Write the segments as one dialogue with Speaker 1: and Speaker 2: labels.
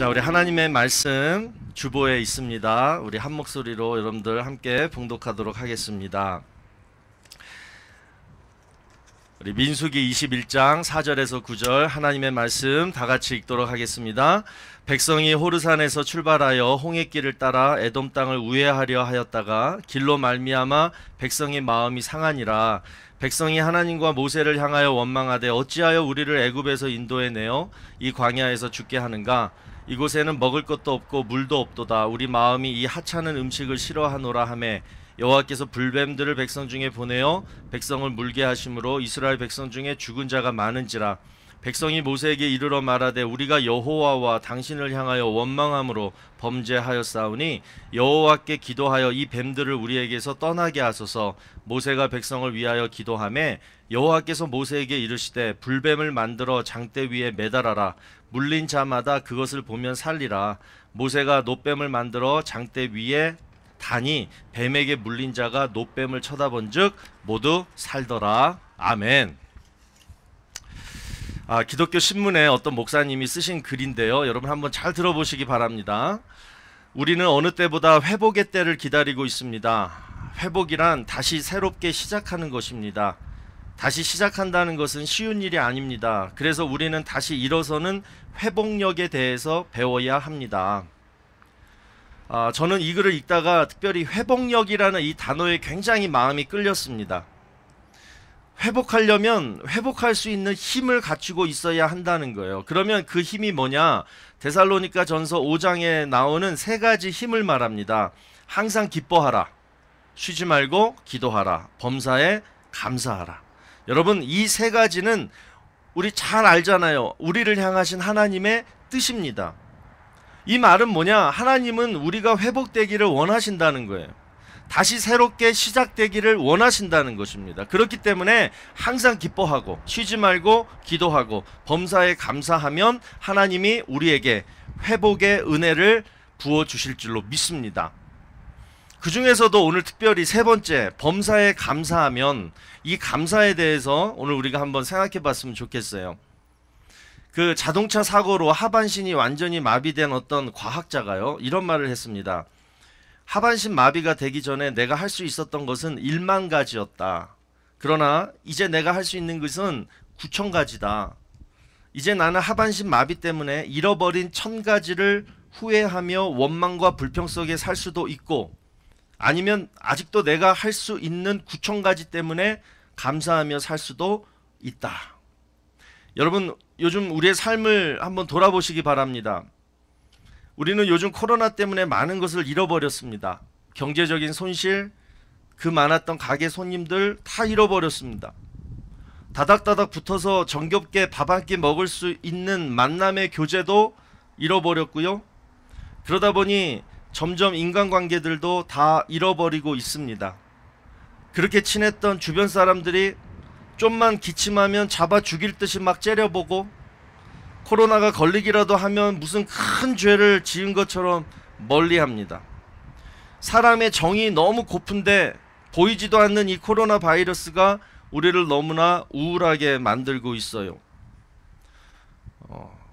Speaker 1: 자, 우리 하나님의 말씀 주보에 있습니다. 우리 한 목소리로 여러분들 함께 봉독하도록 하겠습니다. 우리 민수기 21장 4절에서 9절 하나님의 말씀 다 같이 읽도록 하겠습니다. 백성이 호르산에서 출발하여 홍해길을 따라 에돔 땅을 우회하려 하였다가 길로 말미암아 백성의 마음이 상하니라. 백성이 하나님과 모세를 향하여 원망하되 어찌하여 우리를 애굽에서 인도해 내어 이 광야에서 죽게 하는가? 이곳에는 먹을 것도 없고 물도 없도다. 우리 마음이 이 하찮은 음식을 싫어하노라 하매 여호와께서 불뱀들을 백성 중에 보내어 백성을 물게 하심으로 이스라엘 백성 중에 죽은 자가 많은지라. 백성이 모세에게 이르러 말하되 우리가 여호와와 당신을 향하여 원망함으로 범죄하였사오니 여호와께 기도하여 이 뱀들을 우리에게서 떠나게 하소서. 모세가 백성을 위하여 기도하매 여호와께서 모세에게 이르시되 불뱀을 만들어 장대 위에 매달아라. 물린 자마다 그것을 보면 살리라. 모세가 놋뱀을 만들어 장대 위에 다니 뱀에게 물린 자가 놋뱀을 쳐다본즉 모두 살더라. 아멘. 기독교 신문에 어떤 목사님이 쓰신 글인데요, 여러분 한번 잘 들어보시기 바랍니다. 우리는 어느 때보다 회복의 때를 기다리고 있습니다. 회복이란 다시 새롭게 시작하는 것입니다. 다시 시작한다는 것은 쉬운 일이 아닙니다. 그래서 우리는 다시 일어서는 회복력에 대해서 배워야 합니다. 저는 이 글을 읽다가 특별히 회복력이라는 이 단어에 굉장히 마음이 끌렸습니다. 회복하려면 회복할 수 있는 힘을 갖추고 있어야 한다는 거예요. 그러면 그 힘이 뭐냐? 데살로니가 전서 5장에 나오는 세 가지 힘을 말합니다. 항상 기뻐하라, 쉬지 말고 기도하라, 범사에 감사하라. 여러분, 이 세 가지는 우리 잘 알잖아요. 우리를 향하신 하나님의 뜻입니다. 이 말은 뭐냐? 하나님은 우리가 회복되기를 원하신다는 거예요. 다시 새롭게 시작되기를 원하신다는 것입니다. 그렇기 때문에 항상 기뻐하고 쉬지 말고 기도하고 범사에 감사하면 하나님이 우리에게 회복의 은혜를 부어주실 줄로 믿습니다. 그 중에서도 오늘 특별히 세 번째, 범사에 감사하면, 이 감사에 대해서 오늘 우리가 한번 생각해 봤으면 좋겠어요. 그 자동차 사고로 하반신이 완전히 마비된 어떤 과학자가요, 이런 말을 했습니다. 하반신 마비가 되기 전에 내가 할 수 있었던 것은 1만 가지였다. 그러나 이제 내가 할 수 있는 것은 9천 가지다. 이제 나는 하반신 마비 때문에 잃어버린 1000가지를 후회하며 원망과 불평 속에 살 수도 있고, 아니면 아직도 내가 할 수 있는 9천 가지 때문에 감사하며 살 수도 있다. 여러분, 요즘 우리의 삶을 한번 돌아보시기 바랍니다. 우리는 요즘 코로나 때문에 많은 것을 잃어버렸습니다. 경제적인 손실, 그 많았던 가게 손님들 다 잃어버렸습니다. 다닥다닥 붙어서 정겹게 밥 한 끼 먹을 수 있는 만남의 교제도 잃어버렸고요. 그러다 보니 점점 인간관계들도 다 잃어버리고 있습니다. 그렇게 친했던 주변 사람들이 좀만 기침하면 잡아 죽일 듯이 막 째려보고, 코로나가 걸리기라도 하면 무슨 큰 죄를 지은 것처럼 멀리합니다. 사람의 정이 너무 고픈데 보이지도 않는 이 코로나 바이러스가 우리를 너무나 우울하게 만들고 있어요.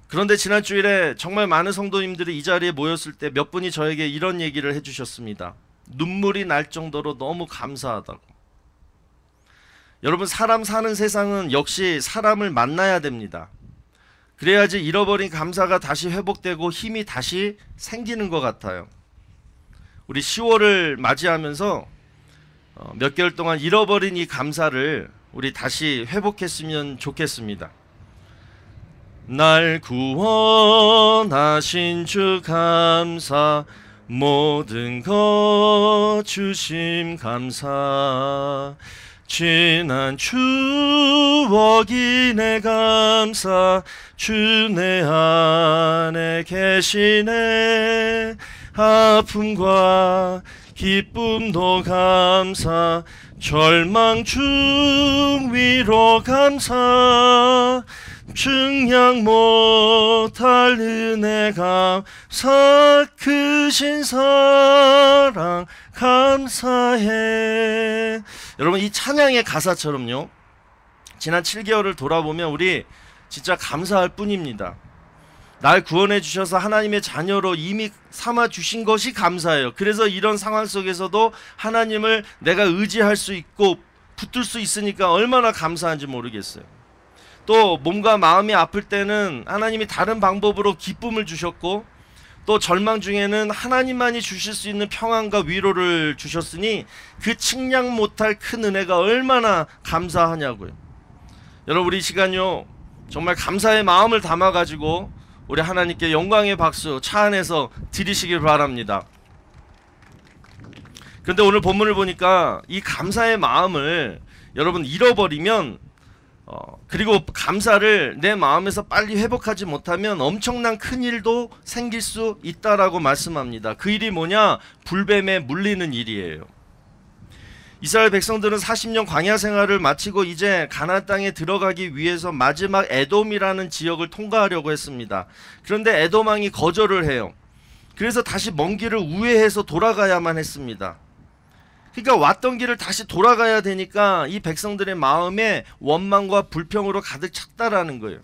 Speaker 1: 그런데 지난 주일에 정말 많은 성도님들이 이 자리에 모였을 때 몇 분이 저에게 이런 얘기를 해주셨습니다. 눈물이 날 정도로 너무 감사하다고. 여러분, 사람 사는 세상은 역시 사람을 만나야 됩니다. 그래야지 잃어버린 감사가 다시 회복되고 힘이 다시 생기는 것 같아요. 우리 10월을 맞이하면서 몇 개월 동안 잃어버린 이 감사를 우리 다시 회복했으면 좋겠습니다. 날 구원하신 주 감사, 모든 것 주심 감사, 지난 추억이 내 감사, 주 내 안에 계시네. 아픔과 기쁨도 감사, 절망 중 위로 감사, 증량 못할 은혜 감사, 크신 사랑 감사해. 여러분, 이 찬양의 가사처럼요, 지난 7개월을 돌아보면 우리 진짜 감사할 뿐입니다. 날 구원해 주셔서 하나님의 자녀로 이미 삼아 주신 것이 감사해요. 그래서 이런 상황 속에서도 하나님을 내가 의지할 수 있고 붙들 수 있으니까 얼마나 감사한지 모르겠어요. 또 몸과 마음이 아플 때는 하나님이 다른 방법으로 기쁨을 주셨고, 또 절망 중에는 하나님만이 주실 수 있는 평안과 위로를 주셨으니 그 측량 못할 큰 은혜가 얼마나 감사하냐고요. 여러분, 우리 시간요 정말 감사의 마음을 담아가지고 우리 하나님께 영광의 박수 차 안에서 드리시길 바랍니다. 그런데 오늘 본문을 보니까 이 감사의 마음을 여러분 잃어버리면, 그리고 감사를 내 마음에서 빨리 회복하지 못하면 엄청난 큰 일도 생길 수 있다라고 말씀합니다. 그 일이 뭐냐? 불뱀에 물리는 일이에요. 이스라엘 백성들은 40년 광야 생활을 마치고 이제 가나안 땅에 들어가기 위해서 마지막 에돔이라는 지역을 통과하려고 했습니다. 그런데 에돔 왕이 거절을 해요. 그래서 다시 먼 길을 우회해서 돌아가야만 했습니다. 그러니까 왔던 길을 다시 돌아가야 되니까 이 백성들의 마음에 원망과 불평으로 가득 찼다라는 거예요.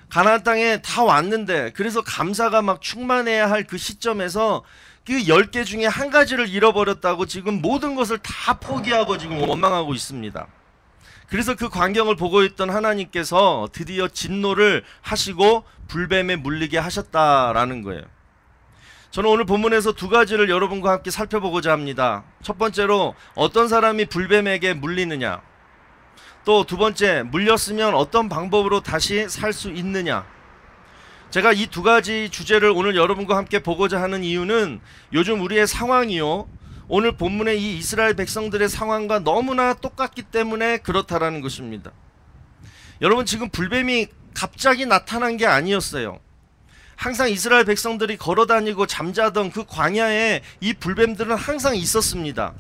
Speaker 1: 가나안 땅에 다 왔는데, 그래서 감사가 막 충만해야 할 그 시점에서 그 10개 중에 한 가지를 잃어버렸다고 지금 모든 것을 다 포기하고 지금 원망하고 있습니다. 그래서 그 광경을 보고 있던 하나님께서 드디어 진노를 하시고 불뱀에 물리게 하셨다라는 거예요. 저는 오늘 본문에서 두 가지를 여러분과 함께 살펴보고자 합니다. 첫 번째로, 어떤 사람이 불뱀에게 물리느냐, 또 두 번째, 물렸으면 어떤 방법으로 다시 살 수 있느냐. 제가 이 두 가지 주제를 오늘 여러분과 함께 보고자 하는 이유는 요즘 우리의 상황이요, 오늘 본문의 이 이스라엘 백성들의 상황과 너무나 똑같기 때문에 그렇다라는 것입니다. 여러분, 지금 불뱀이 갑자기 나타난 게 아니었어요. 항상 이스라엘 백성들이 걸어다니고 잠자던 그 광야에 이 불뱀들은 항상 있었습니다.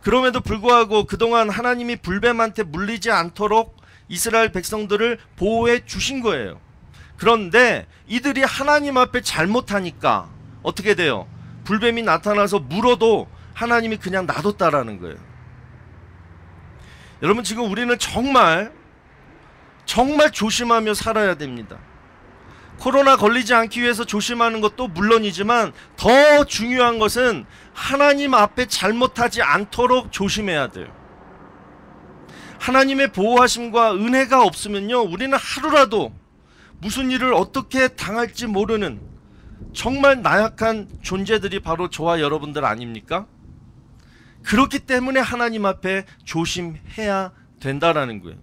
Speaker 1: 그럼에도 불구하고 그동안 하나님이 불뱀한테 물리지 않도록 이스라엘 백성들을 보호해 주신 거예요. 그런데 이들이 하나님 앞에 잘못하니까 어떻게 돼요? 불뱀이 나타나서 물어도 하나님이 그냥 놔뒀다라는 거예요. 여러분, 지금 우리는 정말 조심하며 살아야 됩니다. 코로나 걸리지 않기 위해서 조심하는 것도 물론이지만 더 중요한 것은 하나님 앞에 잘못하지 않도록 조심해야 돼요. 하나님의 보호하심과 은혜가 없으면요, 우리는 하루라도 무슨 일을 어떻게 당할지 모르는 정말 나약한 존재들이 바로 저와 여러분들 아닙니까? 그렇기 때문에 하나님 앞에 조심해야 된다라는 거예요.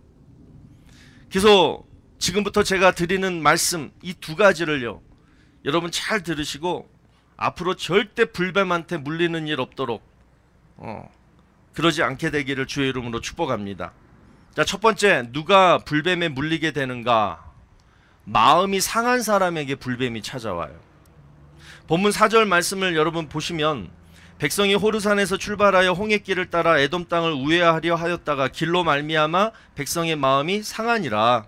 Speaker 1: 그래서 지금부터 제가 드리는 말씀 이 두 가지를요, 여러분 잘 들으시고 앞으로 절대 불뱀한테 물리는 일 없도록 그러지 않게 되기를 주의 이름으로 축복합니다. 자, 첫 번째, 누가 불뱀에 물리게 되는가? 마음이 상한 사람에게 불뱀이 찾아와요. 본문 4절 말씀을 여러분 보시면, 백성이 호르산에서 출발하여 홍해길을 따라 에돔 땅을 우회하려 하였다가 길로 말미암아 백성의 마음이 상하니라.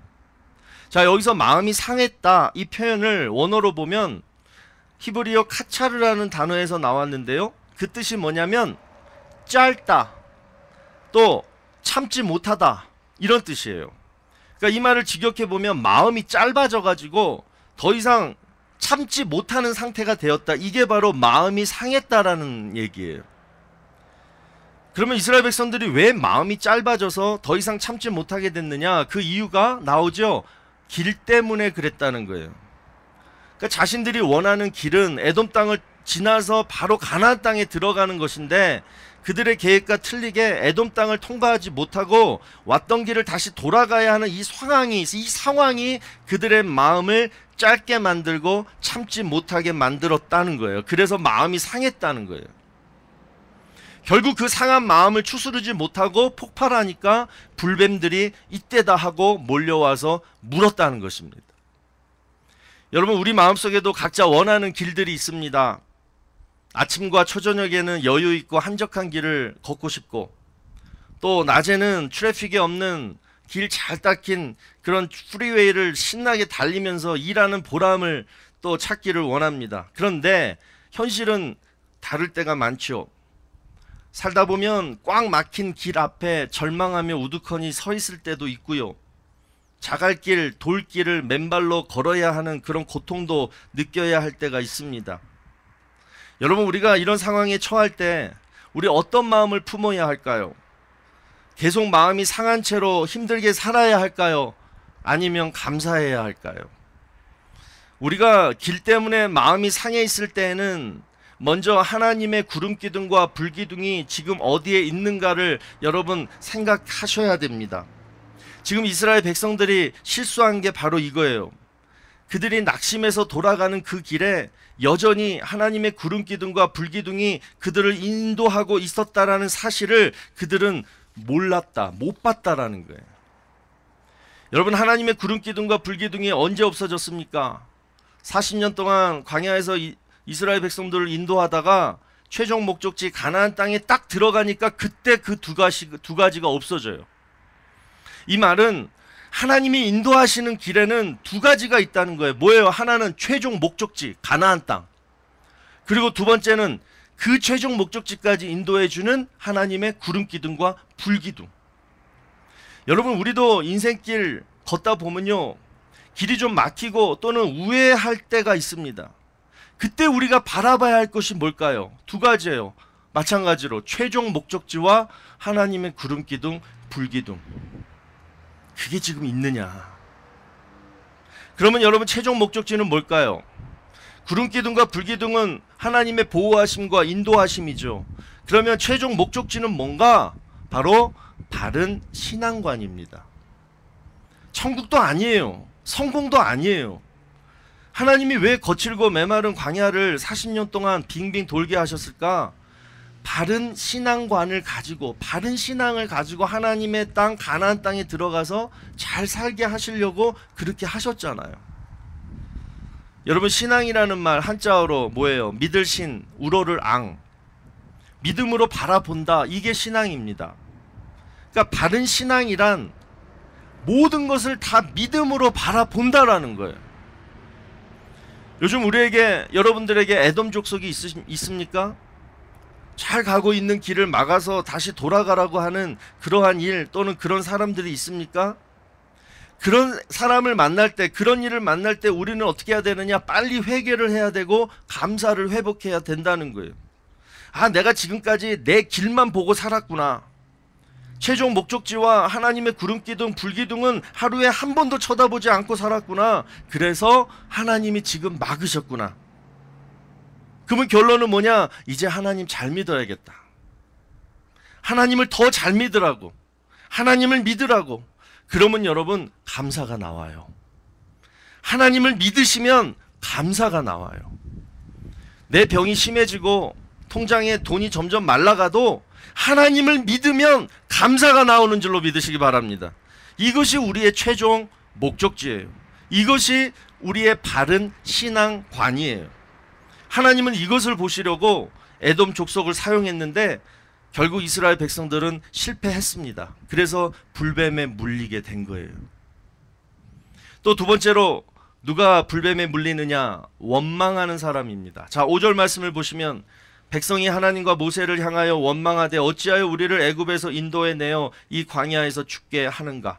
Speaker 1: 자, 여기서 마음이 상했다 이 표현을 원어로 보면 히브리어 카차르라는 단어에서 나왔는데요, 그 뜻이 뭐냐면 짧다, 또 참지 못하다, 이런 뜻이에요. 그러니까 이 말을 직역해 보면 마음이 짧아져 가지고 더 이상 참지 못하는 상태가 되었다, 이게 바로 마음이 상했다라는 얘기예요. 그러면 이스라엘 백성들이 왜 마음이 짧아져서 더 이상 참지 못하게 됐느냐? 그 이유가 나오죠. 길 때문에 그랬다는 거예요. 그러니까 자신들이 원하는 길은 에돔 땅을 지나서 바로 가나안 땅에 들어가는 것인데, 그들의 계획과 틀리게 에돔 땅을 통과하지 못하고 왔던 길을 다시 돌아가야 하는 이 상황이 그들의 마음을 짧게 만들고 참지 못하게 만들었다는 거예요. 그래서 마음이 상했다는 거예요. 결국 그 상한 마음을 추스르지 못하고 폭발하니까 불뱀들이 이때다 하고 몰려와서 물었다는 것입니다. 여러분, 우리 마음속에도 각자 원하는 길들이 있습니다. 아침과 초저녁에는 여유 있고 한적한 길을 걷고 싶고, 또 낮에는 트래픽이 없는 길 잘 닦인 그런 프리웨이를 신나게 달리면서 일하는 보람을 또 찾기를 원합니다. 그런데 현실은 다를 때가 많죠. 살다 보면 꽉 막힌 길 앞에 절망하며 우두커니 서 있을 때도 있고요. 자갈길, 돌길을 맨발로 걸어야 하는 그런 고통도 느껴야 할 때가 있습니다. 여러분, 우리가 이런 상황에 처할 때 우리 어떤 마음을 품어야 할까요? 계속 마음이 상한 채로 힘들게 살아야 할까요? 아니면 감사해야 할까요? 우리가 길 때문에 마음이 상해 있을 때에는 먼저 하나님의 구름기둥과 불기둥이 지금 어디에 있는가를 여러분 생각하셔야 됩니다. 지금 이스라엘 백성들이 실수한 게 바로 이거예요. 그들이 낙심해서 돌아가는 그 길에 여전히 하나님의 구름기둥과 불기둥이 그들을 인도하고 있었다라는 사실을 그들은 몰랐다, 못 봤다라는 거예요. 여러분, 하나님의 구름기둥과 불기둥이 언제 없어졌습니까? 40년 동안 광야에서 이스라엘 백성들을 인도하다가 최종 목적지 가나안 땅에 딱 들어가니까 그때 그 두 가지가 없어져요. 이 말은 하나님이 인도하시는 길에는 두 가지가 있다는 거예요. 뭐예요? 하나는 최종 목적지 가나안 땅, 그리고 두 번째는 그 최종 목적지까지 인도해주는 하나님의 구름기둥과 불기둥. 여러분, 우리도 인생길 걷다 보면요, 길이 좀 막히고 또는 우회할 때가 있습니다. 그때 우리가 바라봐야 할 것이 뭘까요? 두 가지예요. 마찬가지로 최종 목적지와 하나님의 구름기둥, 불기둥. 그게 지금 있느냐? 그러면 여러분, 최종 목적지는 뭘까요? 구름기둥과 불기둥은 하나님의 보호하심과 인도하심이죠. 그러면 최종 목적지는 뭔가? 바로 바른 신앙관입니다. 천국도 아니에요. 성공도 아니에요. 하나님이 왜 거칠고 메마른 광야를 40년 동안 빙빙 돌게 하셨을까? 바른 신앙관을 가지고, 바른 신앙을 가지고 하나님의 땅 가나안 땅에 들어가서 잘 살게 하시려고 그렇게 하셨잖아요. 여러분, 신앙이라는 말 한자어로 뭐예요? 믿을 신, 우러를 앙, 믿음으로 바라본다. 이게 신앙입니다. 그러니까 바른 신앙이란 모든 것을 다 믿음으로 바라본다라는 거예요. 요즘 우리에게, 여러분들에게 에돔 족속이 있습니까? 잘 가고 있는 길을 막아서 다시 돌아가라고 하는 그러한 일 또는 그런 사람들이 있습니까? 그런 사람을 만날 때, 그런 일을 만날 때 우리는 어떻게 해야 되느냐? 빨리 회개를 해야 되고 감사를 회복해야 된다는 거예요. 아, 내가 지금까지 내 길만 보고 살았구나. 최종 목적지와 하나님의 구름기둥, 불기둥은 하루에 한 번도 쳐다보지 않고 살았구나. 그래서 하나님이 지금 막으셨구나. 그러면 결론은 뭐냐? 이제 하나님 잘 믿어야겠다. 하나님을 더 잘 믿으라고. 하나님을 믿으라고. 그러면 여러분, 감사가 나와요. 하나님을 믿으시면 감사가 나와요. 내 병이 심해지고 통장에 돈이 점점 말라가도 하나님을 믿으면 감사가 나오는 줄로 믿으시기 바랍니다. 이것이 우리의 최종 목적지예요. 이것이 우리의 바른 신앙관이에요. 하나님은 이것을 보시려고 에돔 족속을 사용했는데 결국 이스라엘 백성들은 실패했습니다. 그래서 불뱀에 물리게 된 거예요. 또 두 번째로 누가 불뱀에 물리느냐? 원망하는 사람입니다. 자, 5절 말씀을 보시면 백성이 하나님과 모세를 향하여 원망하되 어찌하여 우리를 애굽에서 인도해 내어 이 광야에서 죽게 하는가?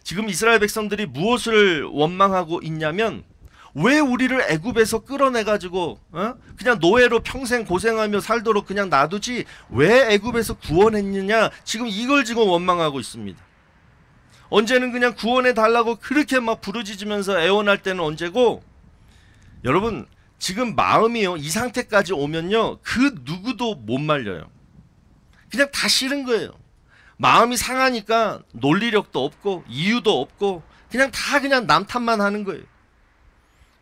Speaker 1: 지금 이스라엘 백성들이 무엇을 원망하고 있냐면, 왜 우리를 애굽에서 끌어내가지고 그냥 노예로 평생 고생하며 살도록 그냥 놔두지 왜 애굽에서 구원했느냐? 지금 이걸 지금 원망하고 있습니다. 언제는 그냥 구원해 달라고 그렇게 막 부르짖으면서 애원할 때는 언제고, 여러분 지금 마음이요, 이 상태까지 오면요, 그 누구도 못 말려요. 그냥 다 싫은 거예요. 마음이 상하니까 논리력도 없고 이유도 없고 그냥 다 그냥 남 탓만 하는 거예요.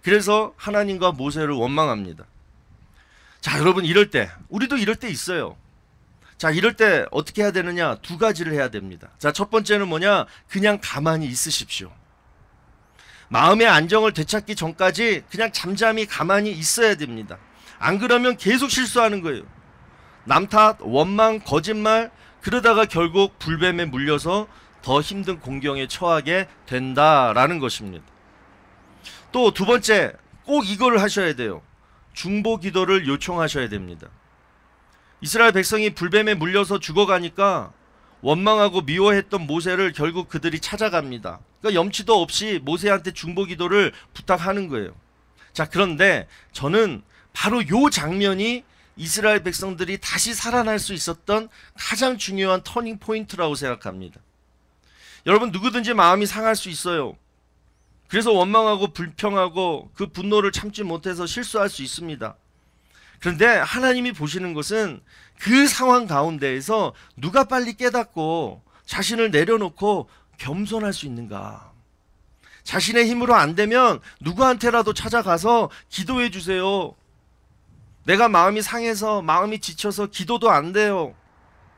Speaker 1: 그래서 하나님과 모세를 원망합니다. 자, 여러분, 이럴 때, 우리도 이럴 때 있어요. 자, 이럴 때 어떻게 해야 되느냐? 두 가지를 해야 됩니다. 자, 첫 번째는 뭐냐? 그냥 가만히 있으십시오. 마음의 안정을 되찾기 전까지 그냥 잠잠히 가만히 있어야 됩니다. 안 그러면 계속 실수하는 거예요. 남 탓, 원망, 거짓말, 그러다가 결국 불뱀에 물려서 더 힘든 공경에 처하게 된다라는 것입니다. 또 두 번째, 꼭 이거를 하셔야 돼요. 중보 기도를 요청하셔야 됩니다. 이스라엘 백성이 불뱀에 물려서 죽어가니까 원망하고 미워했던 모세를 결국 그들이 찾아갑니다. 그러니까 염치도 없이 모세한테 중보 기도를 부탁하는 거예요. 자, 그런데 저는 바로 요 장면이 이스라엘 백성들이 다시 살아날 수 있었던 가장 중요한 터닝 포인트라고 생각합니다. 여러분, 누구든지 마음이 상할 수 있어요. 그래서 원망하고 불평하고 그 분노를 참지 못해서 실수할 수 있습니다. 그런데 하나님이 보시는 것은 그 상황 가운데에서 누가 빨리 깨닫고 자신을 내려놓고 겸손할 수 있는가. 자신의 힘으로 안 되면 누구한테라도 찾아가서 기도해 주세요. 내가 마음이 상해서 마음이 지쳐서 기도도 안 돼요.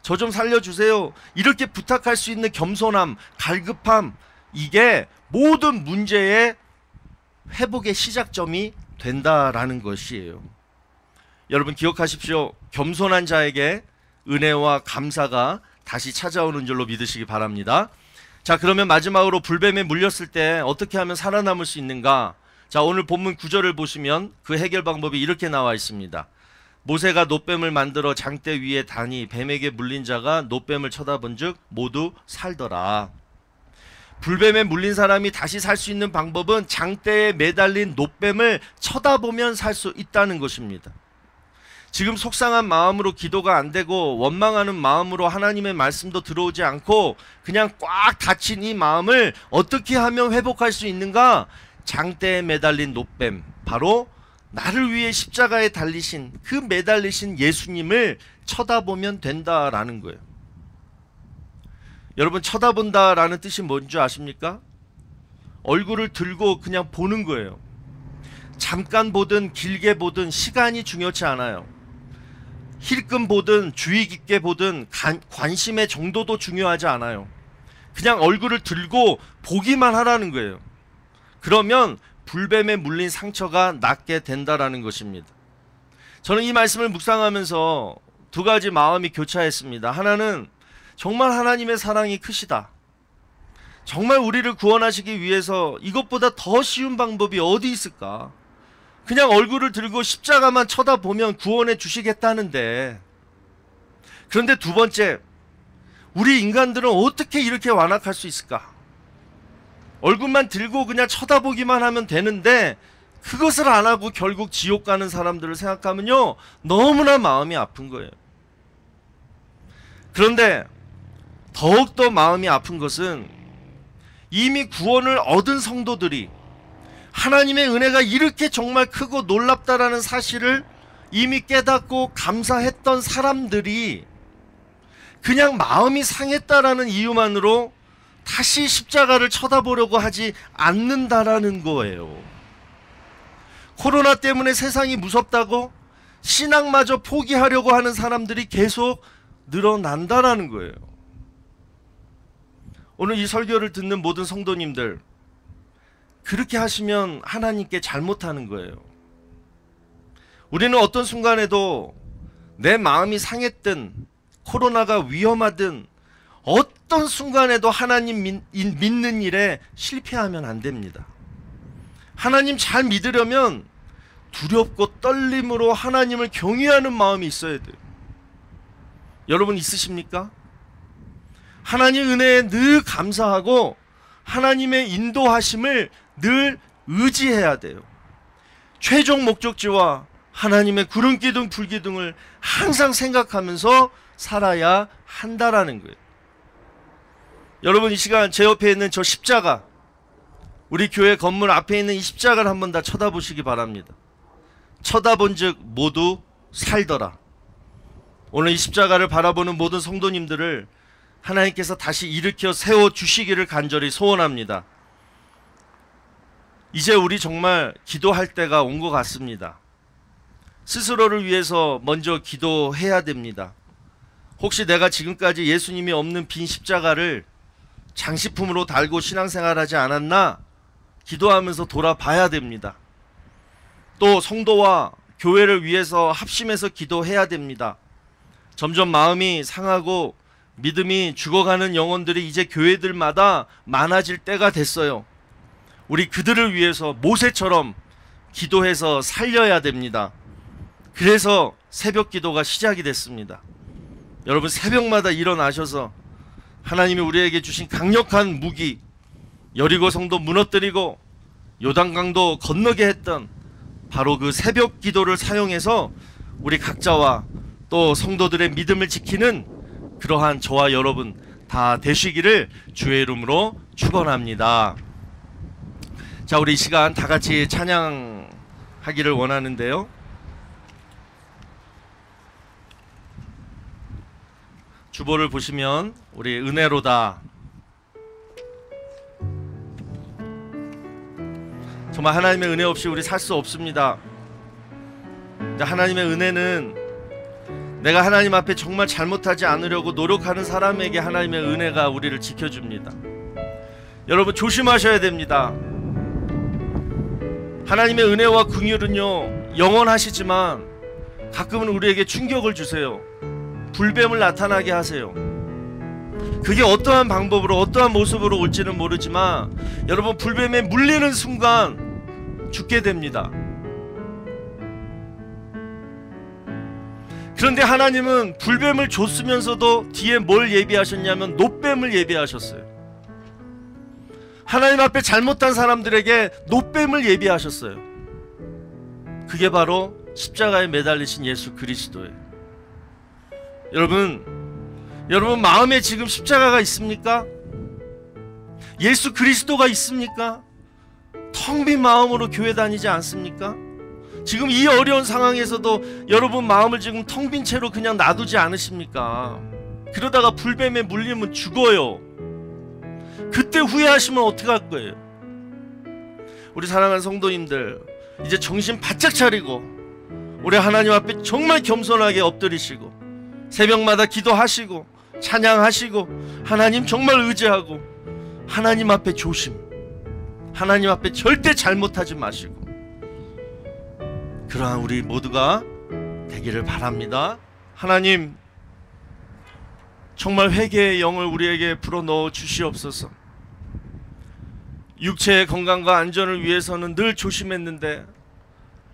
Speaker 1: 저 좀 살려주세요. 이렇게 부탁할 수 있는 겸손함, 갈급함, 이게 모든 문제의 회복의 시작점이 된다라는 것이에요. 여러분 기억하십시오. 겸손한 자에게 은혜와 감사가 다시 찾아오는 줄로 믿으시기 바랍니다. 자, 그러면 마지막으로 불뱀에 물렸을 때 어떻게 하면 살아남을 수 있는가? 자, 오늘 본문 9절을 보시면 그 해결 방법이 이렇게 나와 있습니다. 모세가 놋뱀을 만들어 장대 위에 다니 뱀에게 물린 자가 놋뱀을 쳐다본즉 모두 살더라. 불뱀에 물린 사람이 다시 살 수 있는 방법은 장대에 매달린 놋뱀을 쳐다보면 살 수 있다는 것입니다. 지금 속상한 마음으로 기도가 안 되고 원망하는 마음으로 하나님의 말씀도 들어오지 않고 그냥 꽉 닫힌 이 마음을 어떻게 하면 회복할 수 있는가? 장대에 매달린 놋뱀, 바로 나를 위해 십자가에 달리신 그 매달리신 예수님을 쳐다보면 된다라는 거예요. 여러분, 쳐다본다라는 뜻이 뭔지 아십니까? 얼굴을 들고 그냥 보는 거예요. 잠깐 보든 길게 보든 시간이 중요치 않아요. 힐끔 보든 주의 깊게 보든 관심의 정도도 중요하지 않아요. 그냥 얼굴을 들고 보기만 하라는 거예요. 그러면 불뱀에 물린 상처가 낫게 된다라는 것입니다. 저는 이 말씀을 묵상하면서 두 가지 마음이 교차했습니다. 하나는 정말 하나님의 사랑이 크시다. 정말 우리를 구원하시기 위해서 이것보다 더 쉬운 방법이 어디 있을까? 그냥 얼굴을 들고 십자가만 쳐다보면 구원해 주시겠다는데. 그런데 두 번째, 우리 인간들은 어떻게 이렇게 완악할 수 있을까? 얼굴만 들고 그냥 쳐다보기만 하면 되는데 그것을 안 하고 결국 지옥 가는 사람들을 생각하면요, 너무나 마음이 아픈 거예요. 그런데 더욱더 마음이 아픈 것은 이미 구원을 얻은 성도들이 하나님의 은혜가 이렇게 정말 크고 놀랍다라는 사실을 이미 깨닫고 감사했던 사람들이 그냥 마음이 상했다라는 이유만으로 다시 십자가를 쳐다보려고 하지 않는다라는 거예요. 코로나 때문에 세상이 무섭다고 신앙마저 포기하려고 하는 사람들이 계속 늘어난다라는 거예요. 오늘 이 설교를 듣는 모든 성도님들, 그렇게 하시면 하나님께 잘못하는 거예요. 우리는 어떤 순간에도 내 마음이 상했든 코로나가 위험하든 어떤 순간에도 하나님 믿는 일에 실패하면 안 됩니다. 하나님 잘 믿으려면 두렵고 떨림으로 하나님을 경외하는 마음이 있어야 돼요. 여러분 있으십니까? 하나님 은혜에 늘 감사하고 하나님의 인도하심을 늘 의지해야 돼요. 최종 목적지와 하나님의 구름기둥 불기둥을 항상 생각하면서 살아야 한다라는 거예요. 여러분, 이 시간 제 옆에 있는 저 십자가, 우리 교회 건물 앞에 있는 이 십자가를 한번 다 쳐다보시기 바랍니다. 쳐다본즉 모두 살더라. 오늘 이 십자가를 바라보는 모든 성도님들을 하나님께서 다시 일으켜 세워주시기를 간절히 소원합니다. 이제 우리 정말 기도할 때가 온 것 같습니다. 스스로를 위해서 먼저 기도해야 됩니다. 혹시 내가 지금까지 예수님이 없는 빈 십자가를 장식품으로 달고 신앙생활하지 않았나? 기도하면서 돌아봐야 됩니다. 또 성도와 교회를 위해서 합심해서 기도해야 됩니다. 점점 마음이 상하고 믿음이 죽어가는 영혼들이 이제 교회들마다 많아질 때가 됐어요. 우리 그들을 위해서 모세처럼 기도해서 살려야 됩니다. 그래서 새벽 기도가 시작이 됐습니다. 여러분 새벽마다 일어나셔서 하나님이 우리에게 주신 강력한 무기, 여리고 성도 무너뜨리고 요단강도 건너게 했던 바로 그 새벽 기도를 사용해서 우리 각자와 또 성도들의 믿음을 지키는 그러한 저와 여러분 다 되시기를 주의 이름으로 축원합니다. 자, 우리 이 시간 다 같이 찬양하기를 원하는데요. 주보를 보시면 우리 은혜로다, 정말 하나님의 은혜 없이 우리 살 수 없습니다. 하나님의 은혜는 내가 하나님 앞에 정말 잘못하지 않으려고 노력하는 사람에게 하나님의 은혜가 우리를 지켜줍니다. 여러분 조심하셔야 됩니다. 하나님의 은혜와 긍휼은요 영원하시지만 가끔은 우리에게 충격을 주세요. 불뱀을 나타나게 하세요. 그게 어떠한 방법으로 어떠한 모습으로 올지는 모르지만 여러분 불뱀에 물리는 순간 죽게 됩니다. 그런데 하나님은 불뱀을 줬으면서도 뒤에 뭘 예비하셨냐면 놋뱀을 예비하셨어요. 하나님 앞에 잘못한 사람들에게 놋뱀을 예비하셨어요. 그게 바로 십자가에 매달리신 예수 그리스도예요. 여러분 마음에 지금 십자가가 있습니까? 예수 그리스도가 있습니까? 텅 빈 마음으로 교회 다니지 않습니까? 지금 이 어려운 상황에서도 여러분 마음을 지금 텅 빈 채로 그냥 놔두지 않으십니까? 그러다가 불뱀에 물리면 죽어요. 그때 후회하시면 어떡할 거예요? 우리 사랑하는 성도님들, 이제 정신 바짝 차리고 우리 하나님 앞에 정말 겸손하게 엎드리시고 새벽마다 기도하시고 찬양하시고 하나님 정말 의지하고 하나님 앞에 조심, 하나님 앞에 절대 잘못하지 마시고 그러한 우리 모두가 되기를 바랍니다. 하나님 정말 회개의 영을 우리에게 불어넣어 주시옵소서. 육체의 건강과 안전을 위해서는 늘 조심했는데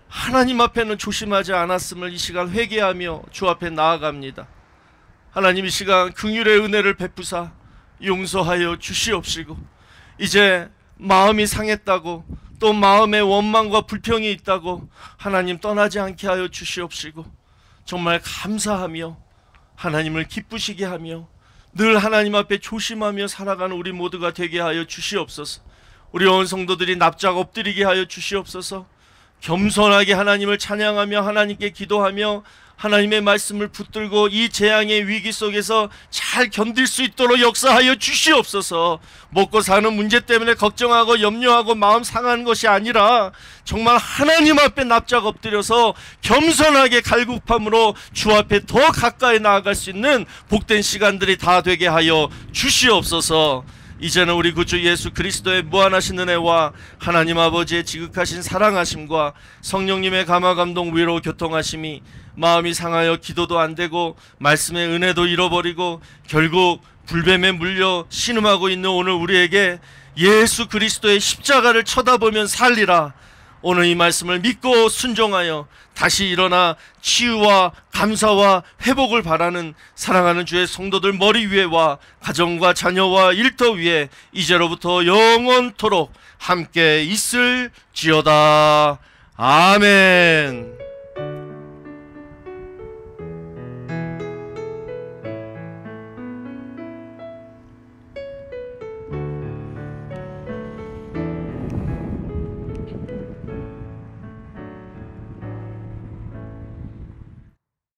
Speaker 1: 하나님 앞에는 조심하지 않았음을 이 시간 회개하며 주 앞에 나아갑니다. 하나님 이 시간 긍휼의 은혜를 베푸사 용서하여 주시옵시고 이제 마음이 상했다고 또 마음에 원망과 불평이 있다고 하나님 떠나지 않게 하여 주시옵시고 정말 감사하며 하나님을 기쁘시게 하며 늘 하나님 앞에 조심하며 살아가는 우리 모두가 되게 하여 주시옵소서. 우리 온 성도들이 납작 엎드리게 하여 주시옵소서. 겸손하게 하나님을 찬양하며 하나님께 기도하며 하나님의 말씀을 붙들고 이 재앙의 위기 속에서 잘 견딜 수 있도록 역사하여 주시옵소서. 먹고 사는 문제 때문에 걱정하고 염려하고 마음 상하는 것이 아니라 정말 하나님 앞에 납작 엎드려서 겸손하게 갈급함으로 주 앞에 더 가까이 나아갈 수 있는 복된 시간들이 다 되게 하여 주시옵소서. 이제는 우리 구주 예수 그리스도의 무한하신 은혜와 하나님 아버지의 지극하신 사랑하심과 성령님의 감화감동 위로 교통하심이 마음이 상하여 기도도 안되고 말씀의 은혜도 잃어버리고 결국 불뱀에 물려 신음하고 있는 오늘 우리에게 예수 그리스도의 십자가를 쳐다보면 살리라. 오늘 이 말씀을 믿고 순종하여 다시 일어나 치유와 감사와 회복을 바라는 사랑하는 주의 성도들 머리 위에와 가정과 자녀와 일터 위에 이제로부터 영원토록 함께 있을지어다. 아멘.